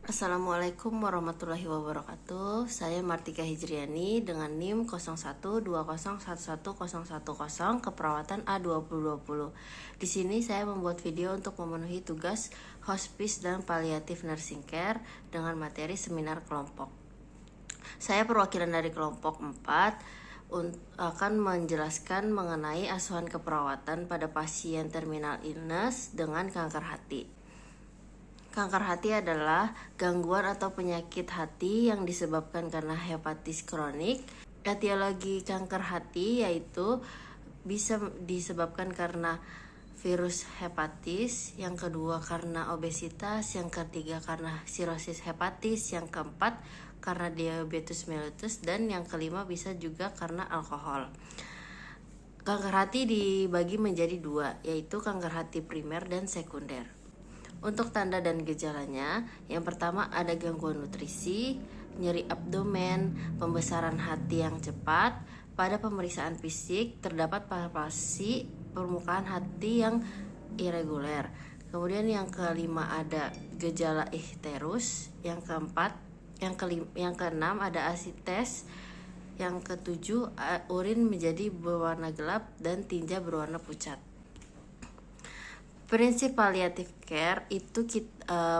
Assalamualaikum warahmatullahi wabarakatuh. Saya Martika Hijriani dengan NIM 0120111010 keperawatan A2020. Di sini saya membuat video untuk memenuhi tugas hospice dan palliative nursing care dengan materi seminar kelompok. Saya perwakilan dari kelompok 4 akan menjelaskan mengenai asuhan keperawatan pada pasien terminal illness dengan kanker hati. Kanker hati adalah gangguan atau penyakit hati yang disebabkan karena hepatitis kronik. Etiologi kanker hati yaitu bisa disebabkan karena virus hepatis, yang kedua karena obesitas, yang ketiga karena sirosis hepatis, yang keempat karena diabetes mellitus, dan yang kelima bisa juga karena alkohol. Kanker hati dibagi menjadi dua, yaitu kanker hati primer dan sekunder. Untuk tanda dan gejalanya, yang pertama ada gangguan nutrisi, nyeri abdomen, pembesaran hati yang cepat. Pada pemeriksaan fisik terdapat palpasi permukaan hati yang irregular. Kemudian yang kelima ada gejala icterus, yang keenam ada asites, yang ketujuh urin menjadi berwarna gelap dan tinja berwarna pucat. Prinsip palliative care itu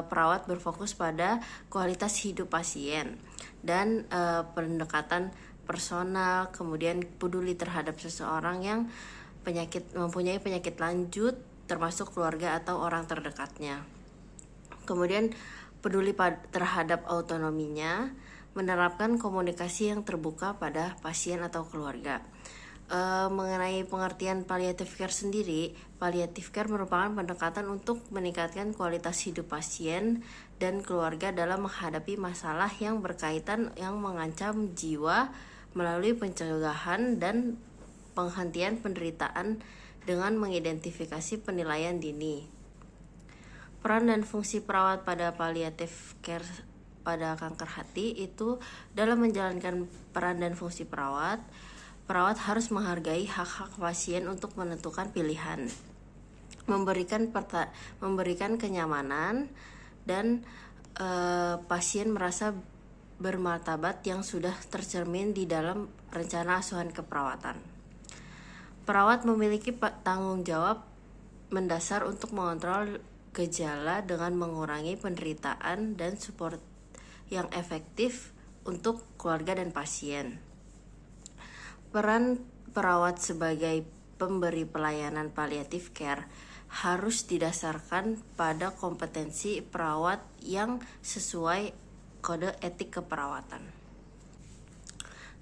perawat berfokus pada kualitas hidup pasien dan pendekatan personal, kemudian peduli terhadap seseorang yang mempunyai penyakit lanjut, termasuk keluarga atau orang terdekatnya. Kemudian peduli terhadap autonominya, menerapkan komunikasi yang terbuka pada pasien atau keluarga. Mengenai pengertian palliative care sendiri, palliative care merupakan pendekatan untuk meningkatkan kualitas hidup pasien dan keluarga dalam menghadapi masalah yang berkaitan yang mengancam jiwa melalui pencegahan dan penghentian penderitaan dengan mengidentifikasi penilaian dini. Peran dan fungsi perawat pada palliative care pada kanker hati itu dalam menjalankan peran dan fungsi perawat harus menghargai hak-hak pasien untuk menentukan pilihan, memberikan kenyamanan, dan pasien merasa bermartabat yang sudah tercermin di dalam rencana asuhan keperawatan. Perawat memiliki tanggung jawab mendasar untuk mengontrol gejala dengan mengurangi penderitaan dan support yang efektif untuk keluarga dan pasien. Peran perawat sebagai pemberi pelayanan palliative care harus didasarkan pada kompetensi perawat yang sesuai kode etik keperawatan.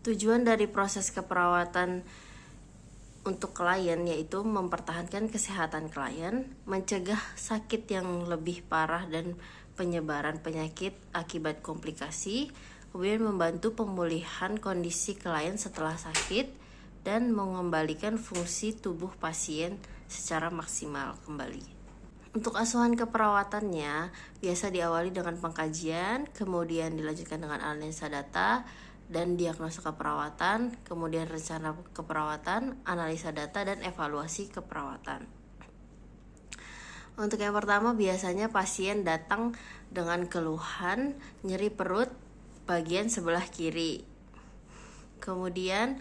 Tujuan dari proses keperawatan untuk klien yaitu mempertahankan kesehatan klien, mencegah sakit yang lebih parah dan penyebaran penyakit akibat komplikasi, kemudian membantu pemulihan kondisi klien setelah sakit, dan mengembalikan fungsi tubuh pasien secara maksimal kembali. Untuk asuhan keperawatannya, biasa diawali dengan pengkajian, kemudian dilanjutkan dengan analisa data dan diagnosa keperawatan, kemudian rencana keperawatan, analisa data, dan evaluasi keperawatan. Untuk yang pertama, biasanya pasien datang dengan keluhan nyeri perut bagian sebelah kiri. Kemudian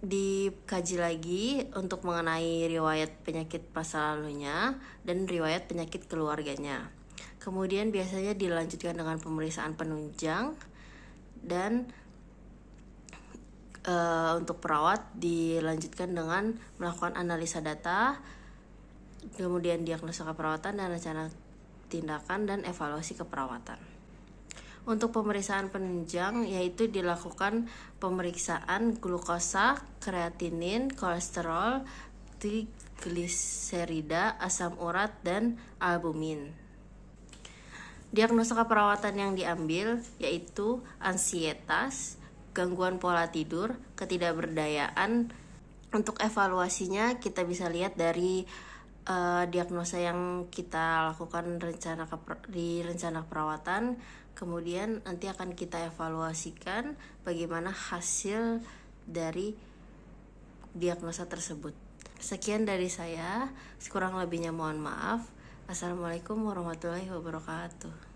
dikaji lagi untuk mengenai riwayat penyakit masa lalunya dan riwayat penyakit keluarganya. Kemudian biasanya dilanjutkan dengan pemeriksaan penunjang, dan untuk perawat dilanjutkan dengan melakukan analisa data, kemudian diagnosa keperawatan dan rencana tindakan dan evaluasi keperawatan. Untuk pemeriksaan penunjang yaitu dilakukan pemeriksaan glukosa, kreatinin, kolesterol, trigliserida, asam urat, dan albumin. Diagnosa keperawatan yang diambil yaitu ansietas, gangguan pola tidur, ketidakberdayaan. Untuk evaluasinya kita bisa lihat dari diagnosa yang kita lakukan di rencana perawatan, kemudian nanti akan kita evaluasikan bagaimana hasil dari diagnosa tersebut. Sekian dari saya, kurang lebihnya mohon maaf. Assalamualaikum warahmatullahi wabarakatuh.